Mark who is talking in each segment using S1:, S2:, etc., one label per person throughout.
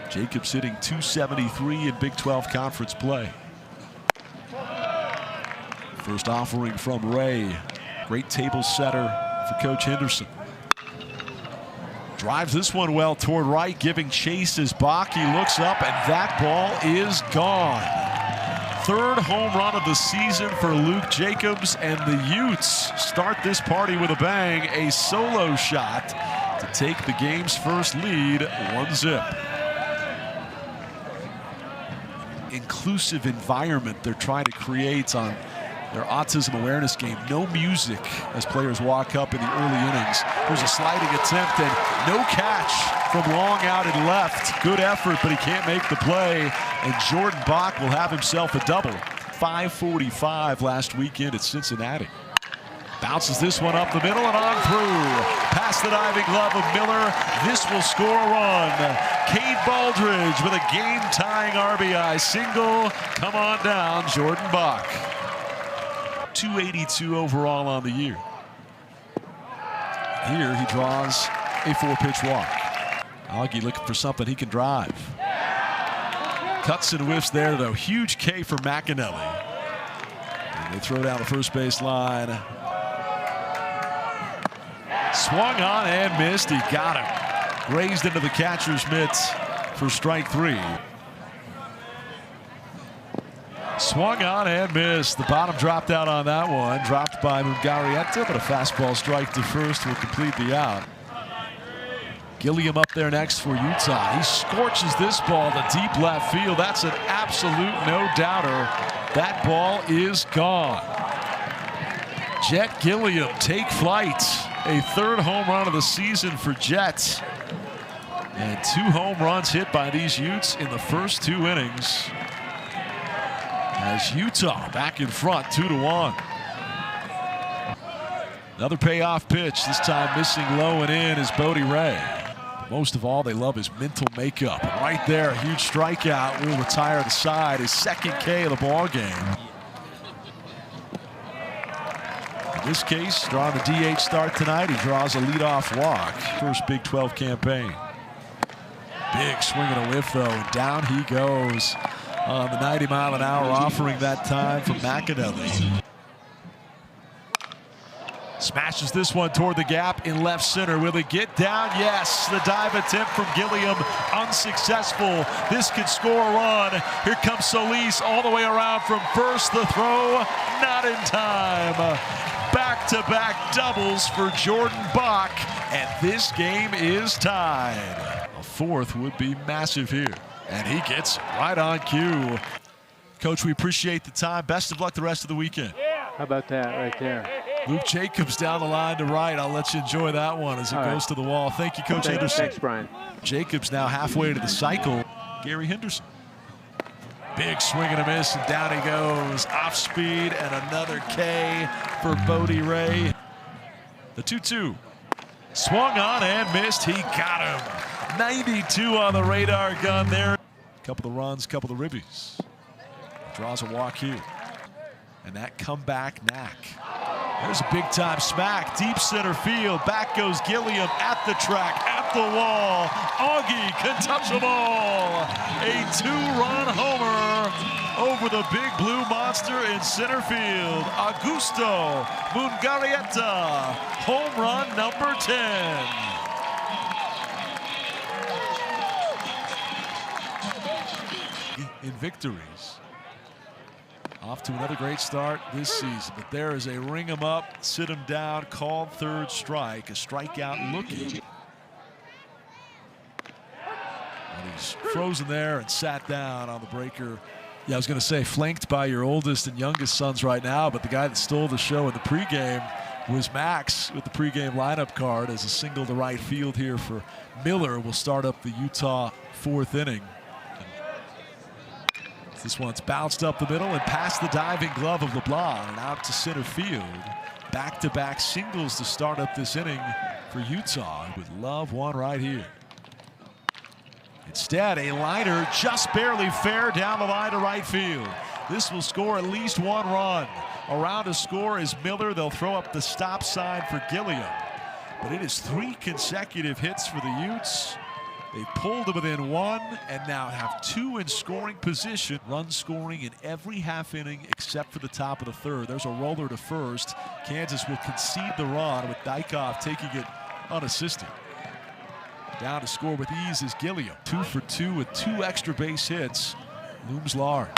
S1: Jacobs hitting .273 in Big 12 conference play. First offering from Ray. Great table setter for Coach Henderson. Drives this one well toward right, giving chase as Bach. He looks up, and that ball is gone. Third home run of the season for Luke Jacobs, and the Utes start this party with a bang. A solo shot to take the game's first lead, 1-zip. Inclusive environment they're trying to create on their autism awareness game. No music as players walk up in the early innings. There's a sliding attempt and no catch from long out and left. Good effort, but he can't make the play. And Jordan Bach will have himself a double. 5:45 last weekend at Cincinnati. Bounces this one up the middle and on through. Past the diving glove of Miller. This will score a run. Cade Baldridge with a game-tying RBI single. Come on down, Jordan Bach. 282 overall on the year. Here he draws a 4-pitch walk. Augie looking for something he can drive. Cuts and whiffs there though. Huge K for McAnally. And they throw down the first base line. Swung on and missed. He got him. Grazed into the catcher's mitts for strike 3. Swung on and missed. The bottom dropped out on that one. Dropped by Mungarieta, but a fastball strike to first will complete the out. Gilliam up there next for Utah. He scorches this ball to deep left field. That's an absolute no-doubter. That ball is gone. Jet Gilliam take flight. A third home run of the season for Jet. And 2 home runs hit by these Utes in the first 2 innings. As Utah back in front, 2-1. Another payoff pitch, this time missing low and in, is Bodie Ray. Most of all, they love his mental makeup. And right there, a huge strikeout will retire the side, his second K of the ball game. In this case, drawing the DH start tonight, he draws a leadoff walk. First Big 12 campaign. Big swing and a whiff, though, and down he goes on the 90-mile-an-hour offering that time from McAnally. Smashes this one toward the gap in left center. Will it get down? Yes. The dive attempt from Gilliam unsuccessful. This could score a run. Here comes Solis all the way around from first. The throw not in time. Back-to-back doubles for Jordan Bach, and this game is tied. A 4th would be massive here. And he gets it right on cue. Coach, we appreciate the time. Best of luck the rest of the weekend.
S2: How about that right there?
S1: Luke Jacobs down the line to right. I'll let you enjoy that one as it goes to the wall. Thank you, Coach Henderson.
S2: Thanks, Brian.
S1: Jacobs now halfway to the cycle. Gary Henderson. Big swing and a miss, and down he goes. Off speed, and another K for Bodie Ray. The 2-2. Swung on and missed. He got him. 92 on the radar gun there. Couple of runs, couple of ribbies. Draws a walk here. And that comeback knack. There's a big-time smack, deep center field. Back goes Gilliam at the track, at the wall. Augie can touch them all. A 2-run homer over the big blue monster in center field. Augusto Mungarieta, home run number 10. In victories. Off to another great start this season, but there is a ring him up, sit him down, called 3rd strike, a strikeout looking. And he's frozen there and sat down on the breaker. Yeah, I was going to say flanked by your oldest and youngest sons right now, but the guy that stole the show in the pregame was Max with the pregame lineup card as a single to right field here for Miller. Will start up the Utah 4th inning. This one's bounced up the middle and past the diving glove of LeBlanc and out to center field. Back-to-back singles to start up this inning for Utah. With Love one right here. Instead, a liner just barely fair down the line to right field. This will score at least 1 run. Around to score is Miller. They'll throw up the stop sign for Gilliam. But it is 3 consecutive hits for the Utes. They pulled to within one and now have two in scoring position. Run scoring in every half inning except for the top of the third. There's a roller to first. Kansas will concede the run with Dykhoff taking it unassisted. Down to score with ease is Gilliam. 2 for 2 with 2 extra base hits. Looms large.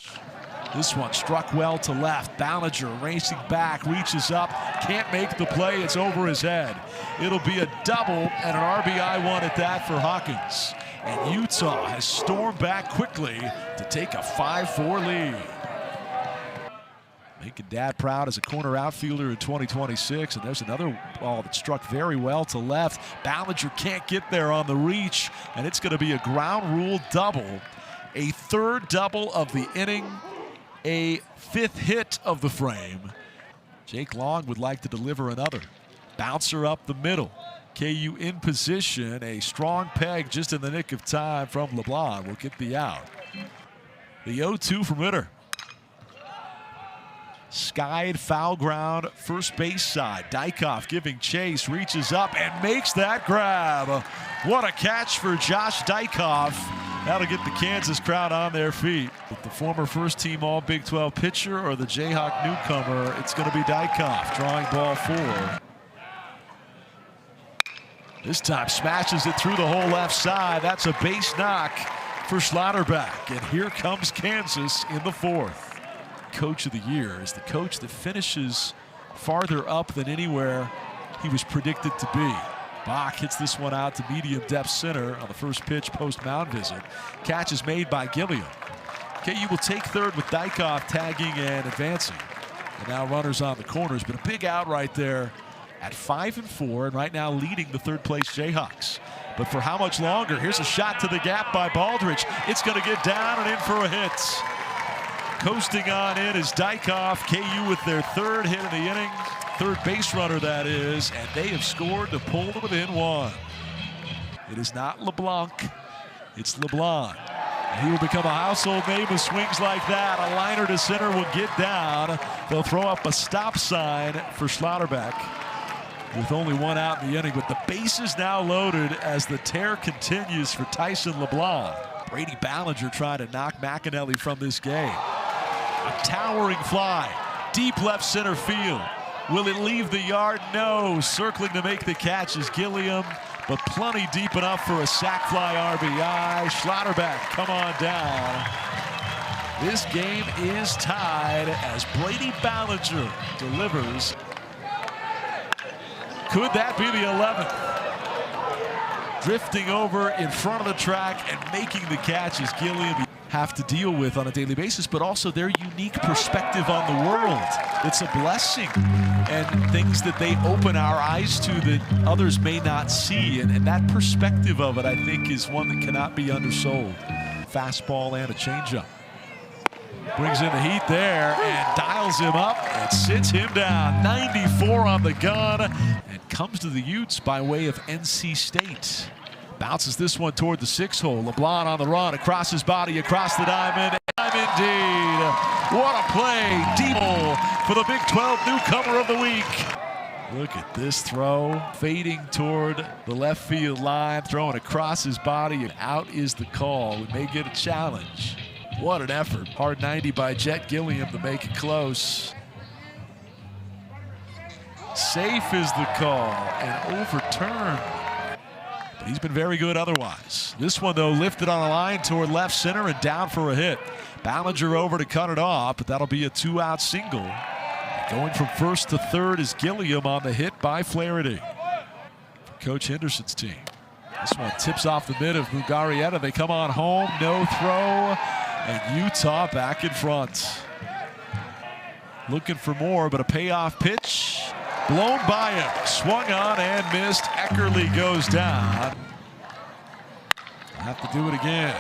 S1: This one struck well to left. Ballinger racing back, reaches up, can't make the play, it's over his head. It'll be a double and an RBI one at that for Hawkins. And Utah has stormed back quickly to take a 5-4 lead. Making Dad proud as a corner outfielder in 2026. And there's another ball that struck very well to left. Ballinger can't get there on the reach, and it's going to be a ground rule double. A third double of the inning, a 5th hit of the frame. Jake Long would like to deliver another. Bouncer up the middle. KU in position. A strong peg just in the nick of time from LeBlanc will get the out. The 0-2 from Ritter. Skied foul ground, first base side. Dykhoff giving chase, reaches up and makes that grab. What a catch for Josh Dykhoff. That'll get the Kansas crowd on their feet. With the former first-team All-Big 12 pitcher or the Jayhawk newcomer, it's going to be Dykhoff drawing ball 4. This time smashes it through the whole left side. That's a base knock for Schlotterbeck. And here comes Kansas in the 4th. Coach of the year is the coach that finishes farther up than anywhere he was predicted to be. Bach hits this one out to medium depth center on the first pitch post-mound visit. Catch is made by Gilliam. KU will take third with Dykhoff tagging and advancing. And now runners on the corners, but a big out right there at 5-4, and right now leading the third-place Jayhawks. But for how much longer? Here's a shot to the gap by Baldridge. It's going to get down and in for a hit. Coasting on in is Dykhoff. KU with their 3rd hit of the inning. Third base runner, that is, and they have scored to pull to within 1. It is not LeBlanc, it's LeBlanc. And he will become a household name with swings like that. A liner to center will get down. They'll throw up a stop sign for Schlotterbeck with only 1 out in the inning, but the bases now loaded as the tear continues for Tyson LeBlanc. Brady Ballinger trying to knock McAnally from this game. A towering fly, deep left center field. Will it leave the yard? No. Circling to make the catch is Gilliam, but plenty deep enough for a sac fly RBI. Schlotterbeck, come on down. This game is tied as Brady Ballinger delivers. Could that be the 11th? Drifting over in front of the track and making the catch is Gilliam. Have to deal with on a daily basis, but also their unique perspective on the world. It's a blessing, and things that they open our eyes to that others may not see, and that perspective of it, I think, is one that cannot be undersold. Fastball and a changeup. Brings in the heat there and dials him up and sits him down. 94 on the gun and comes to the Utes by way of NC State. Bounces this one toward the 6-hole. LeBlanc on the run, across his body, across the diamond. Indeed. What a play. Deep hole for the Big 12 newcomer of the week. Look at this throw. Fading toward the left field line, throwing across his body, and out is the call. We may get a challenge. What an effort. Hard 90 by Jet Gilliam to make it close. Safe is the call and overturned. But he's been very good otherwise. This one, though, lifted on a line toward left center and down for a hit. Ballinger over to cut it off, but that'll be a 2-out single. Going from first to third is Gilliam on the hit by Flaherty for Coach Henderson's team. This one tips off the mid of Mugarieta. They come on home, no throw, and Utah back in front. Looking for more, but a payoff pitch. Blown by him, swung on and missed. Eckerly goes down. Have to do it again.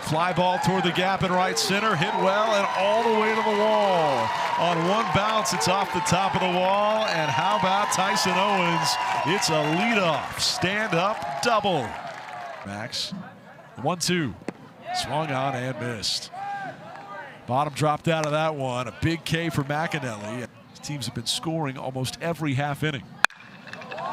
S1: Fly ball toward the gap in right center, hit well and all the way to the wall. On one bounce, it's off the top of the wall. And how about Tyson Owens? It's a leadoff, stand-up double. Max, 1-2, swung on and missed. Bottom dropped out of that one. A big K for McAnally. Teams have been scoring almost every half inning.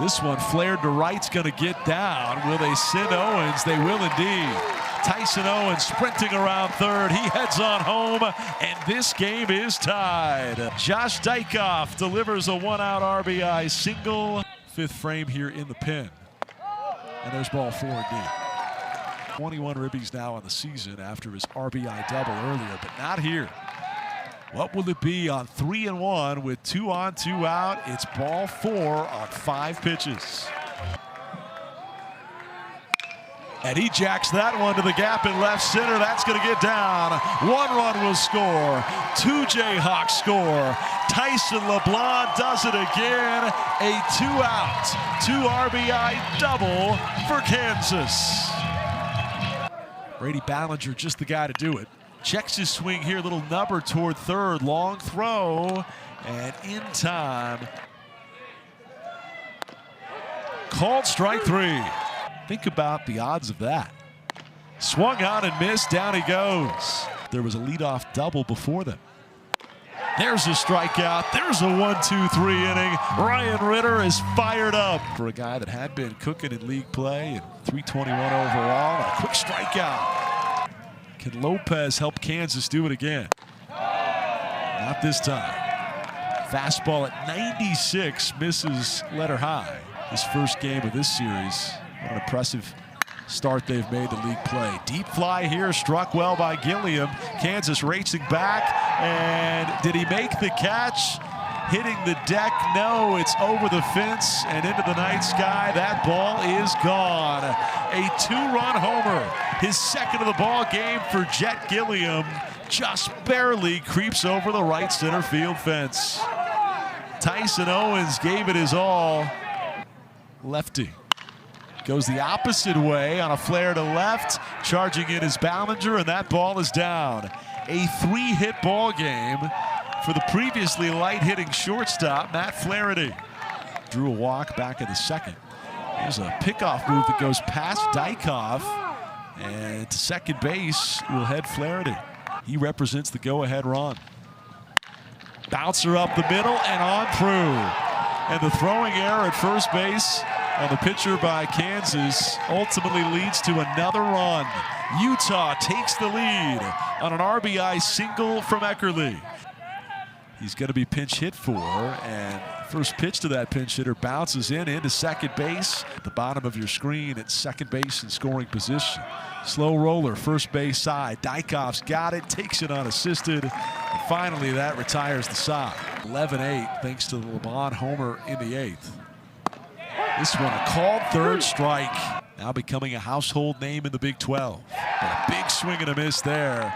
S1: This one flared to right's going to get down. Will they send Owens? They will indeed. Tyson Owens sprinting around third. He heads on home, and this game is tied. Josh Dykoff delivers a one-out RBI single. Fifth frame here in the pen. And there's ball four indeed. 21 ribbies now on the season after his RBI double earlier, but not here. What will it be on 3-1 with 2 on, 2 out? It's ball four on 5 pitches. And he jacks that one to the gap in left center. That's going to get down. 1 run will score. 2 Jayhawks score. Tyson LeBlanc does it again. A 2-out, 2 RBI double for Kansas. Brady Ballinger just the guy to do it. Checks his swing here, little nubber toward third, long throw, and in time. Called strike 3. Think about the odds of that. Swung on and missed, down he goes. There was a leadoff double before them. There's a strikeout, there's a 1-2-3 inning. Ryan Ritter is fired up. For a guy that had been cooking in league play and 321 overall, and a quick strikeout. Can Lopez help Kansas do it again? Not this time. Fastball at 96, misses letter high. His first game of this series. What an impressive start they've made to league play. Deep fly here, struck well by Gilliam. Kansas racing back, and did he make the catch? Hitting the deck, no, it's over the fence and into the night sky. That ball is gone. A 2-run homer, his second of the ball game for Jet Gilliam, just barely creeps over the right center field fence. Tyson Owens gave it his all. Lefty goes the opposite way on a flare to left, charging in is Ballinger, and that ball is down. A 3-hit ball game for the previously light-hitting shortstop, Matt Flaherty. Drew a walk back in the second. There's a pickoff move that goes past Dykoff, and to second base will head Flaherty. He represents the go-ahead run. Bouncer up the middle and on through. And the throwing error at first base on the pitcher by Kansas ultimately leads to another run. Utah takes the lead on an RBI single from Eckerly. He's going to be pinch hit for, and first pitch to that pinch hitter bounces into second base. The bottom of your screen at second base in scoring position. Slow roller, first base side. Dykoff's got it, takes it unassisted. And finally, that retires the side. 11-8 thanks to the LeBlanc homer in the 8th. This one a called third strike. Now becoming a household name in the Big 12. But a big swing and a miss there.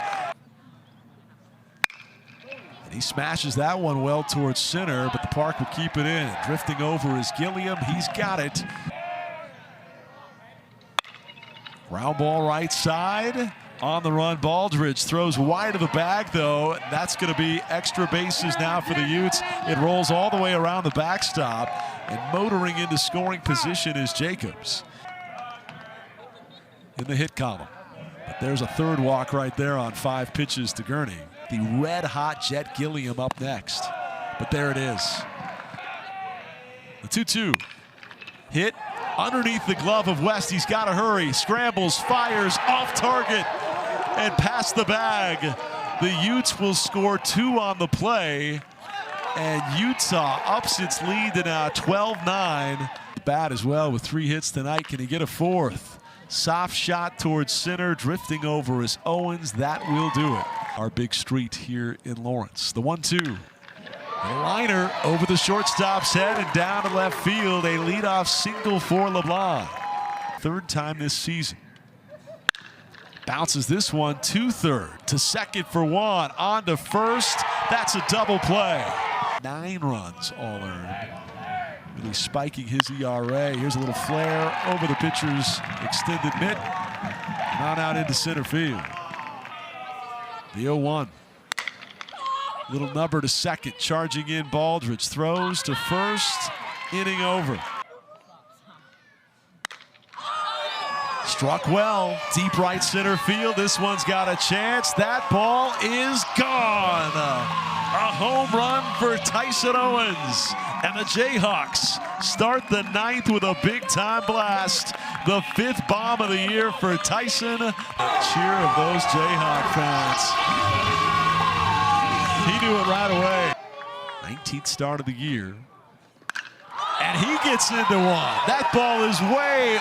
S1: And he smashes that one well towards center, but the park will keep it in. Drifting over is Gilliam. He's got it. Ground ball right side. On the run, Baldridge throws wide of the bag, though. That's going to be extra bases now for the Utes. It rolls all the way around the backstop, and motoring into scoring position is Jacobs in the hit column. But there's a third walk right there on 5 pitches to Gurney. The red-hot Jet Gilliam up next. But there it is. The 2-2. Hit underneath the glove of West. He's got to hurry. Scrambles, fires, off target, and past the bag. The Utes will score 2 on the play, and Utah ups its lead to now 12-9. Bat as well with 3 hits tonight. Can he get a 4th? Soft shot towards center, drifting over is Owens. That will do it. Our big street here in Lawrence. The 1-2. A liner over the shortstop's head and down to left field. A leadoff single for LeBlanc. 3rd time this season. Bounces this one to third, to second for 1, on to first. That's a double play. 9 runs all earned. Really spiking his ERA. Here's a little flare over the pitcher's extended mitt. On out into center field. The 0-1. Little number to second, charging in Baldridge. Throws to first, inning over. Struck well, deep right center field. This one's got a chance. That ball is gone. A home run for Tyson Owens. And the Jayhawks start the ninth with a big-time blast. The 5th bomb of the year for Tyson. A cheer of those Jayhawk fans. He knew it right away. 19th start of the year. And he gets into one. That ball is way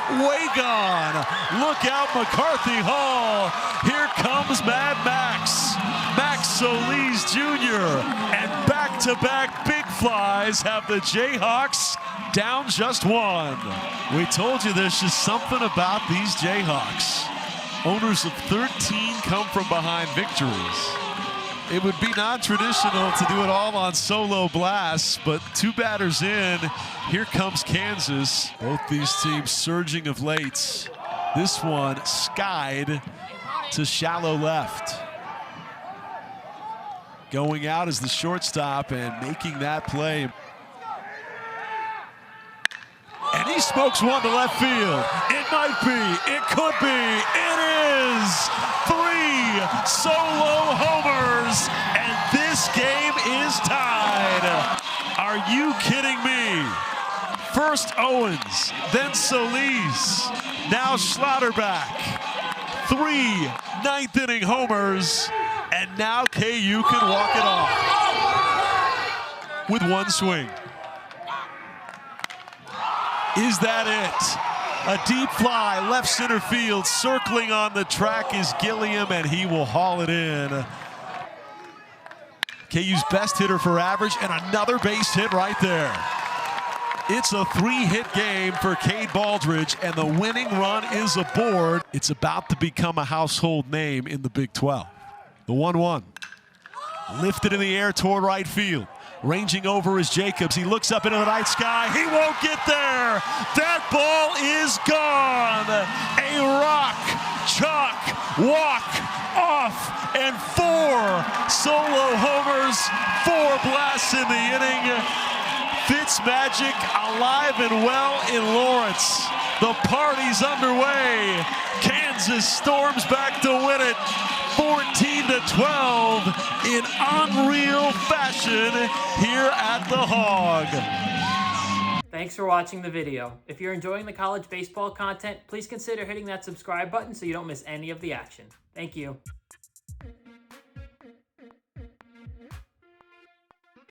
S1: gone. Look out, McCarthy Hall. Here comes Mad Max. Max Solis Jr. And back-to-back big flies have the Jayhawks down just one. We told you there's just something about these Jayhawks. Owners of 13 come from behind victories. It would be non-traditional to do it all on solo blasts, but 2 batters in, here comes Kansas. Both these teams surging of late. This one skied to shallow left. Going out as the shortstop and making that play. And he smokes one to left field. It might be, it could be, it is! 3 solo homers, and this game is tied. Are you kidding me? First Owens, then Solis, now Schlotterback. 3 ninth-inning homers, and now KU can walk it off with one swing. Is that it? A deep fly, left center field, circling on the track is Gilliam, and he will haul it in. KU's best hitter for average, and another base hit right there. It's a 3-hit game for Cade Baldridge, and the winning run is aboard. It's about to become a household name in the Big 12. The 1-1. Lifted in the air toward right field. Ranging over is Jacobs. He looks up into the night sky. He won't get there. That ball is gone. A rock, chalk, walk, off, and 4 solo homers, 4 blasts in the inning. Fitzmagic alive and well in Lawrence. The party's underway. Kansas storms back to win it. 14-12 in unreal fashion here at the Hog.
S3: Thanks for watching the video. If you're enjoying the college baseball content, please consider hitting that subscribe button so you don't miss any of the action. Thank you.